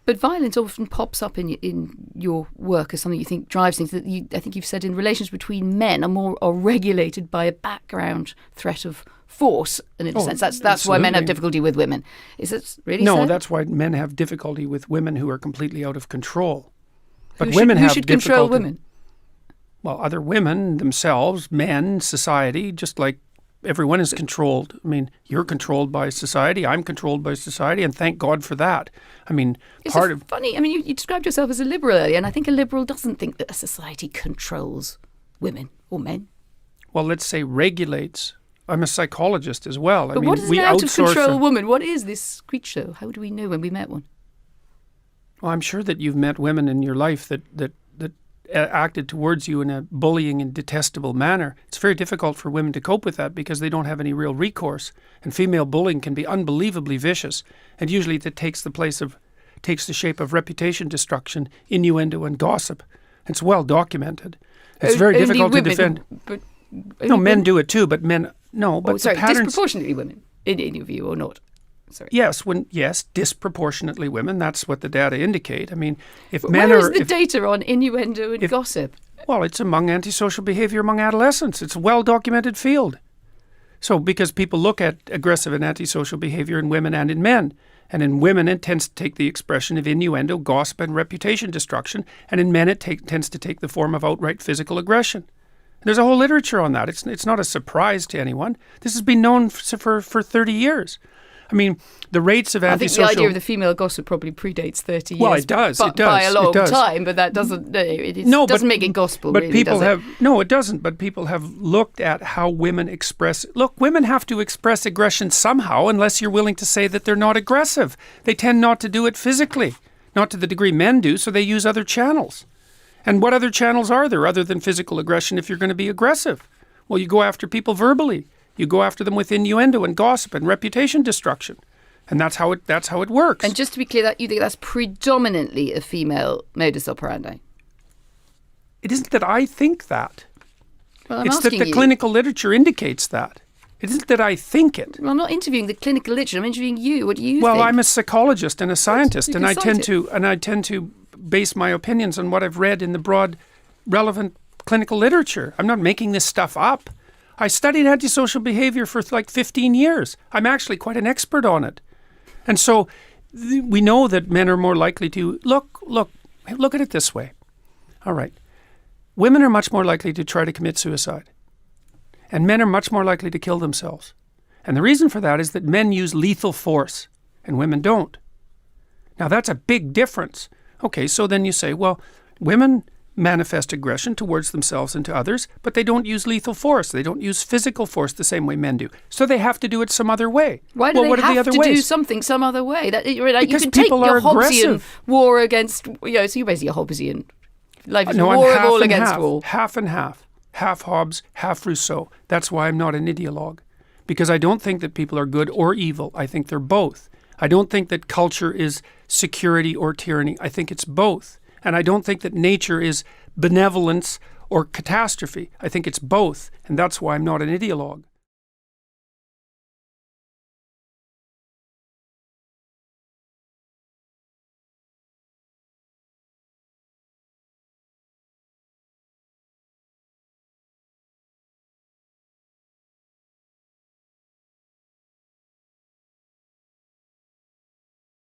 But violence often pops up in your work as something you think drives things. That I think you've said in relations between men are regulated by a background threat of force, and in a sense that's why men have difficulty with women. Is it really so? No, that's why men have difficulty with women who are completely out of control. But who should control women? Well, other women themselves, men, society, just like everyone is controlled. I mean, you're controlled by society, I'm controlled by society, and thank God for that. I mean, funny. I mean, you described yourself as a liberal earlier, and I think a liberal doesn't think that a society controls women or men. Well, let's say regulates. I'm a psychologist as well. But what is an out-of-control woman? What is this creature? How do we know when we met one? Well, I'm sure that you've met women in your life that acted towards you in a bullying and detestable manner. It's very difficult for women to cope with that because they don't have any real recourse. And female bullying can be unbelievably vicious. And usually it takes the shape of reputation destruction, innuendo, and gossip. It's well documented. It's very difficult to defend. Men do it too, but men no. But the patterns, disproportionately women, in your view, or not? Sorry. Yes, disproportionately women. That's what the data indicate. I mean, Where is the data on innuendo and gossip? Well, it's among antisocial behaviour among adolescents. It's a well-documented field. So, because people look at aggressive and antisocial behaviour in women and in men. And in women, it tends to take the expression of innuendo, gossip, and reputation destruction. And in men, it tends to take the form of outright physical aggression. There's a whole literature on that. It's not a surprise to anyone. This has been known for 30 years. I mean, the rates of antisocial... I think the idea of the female gossip probably predates 30 years. Well, it does. By a long time, but that doesn't make it gospel, but really, people does it? No, it doesn't. But people have looked at how women express... Look, women have to express aggression somehow unless you're willing to say that they're not aggressive. They tend not to do it physically, not to the degree men do, so they use other channels. And what other channels are there other than physical aggression if you're going to be aggressive? Well, you go after people verbally. You go after them with innuendo and gossip and reputation destruction. And that's how it works. And just to be clear, that you think that's predominantly a female modus operandi? It isn't that I think that. Well, I'm it's asking that the clinical literature indicates that. It isn't that I think it. Well, I'm not interviewing the clinical literature. I'm interviewing you. What do you think? Well, I'm a psychologist and a scientist, and I tend to to base my opinions on what I've read in the broad, relevant clinical literature. I'm not making this stuff up. I studied antisocial behavior for like 15 years. I'm actually quite an expert on it. And so we know that men are more likely to... Look at it this way. All right. Women are much more likely to try to commit suicide. And men are much more likely to kill themselves. And the reason for that is that men use lethal force and women don't. Now that's a big difference. Okay, so then you say, well, women manifest aggression towards themselves and to others, but they don't use lethal force. They don't use physical force the same way men do. So they have to do it some other way. Why do they have to do something some other way? Because you can people take are your Hobbesian aggressive. war against... so you're basically a Hobbesian. Life is No, war I'm of half all and against half, all. half and half. Half Hobbes, half Rousseau. That's why I'm not an ideologue. Because I don't think that people are good or evil. I think they're both. I don't think that culture is security or tyranny. I think it's both. And I don't think that nature is benevolence or catastrophe. I think it's both. And that's why I'm not an ideologue.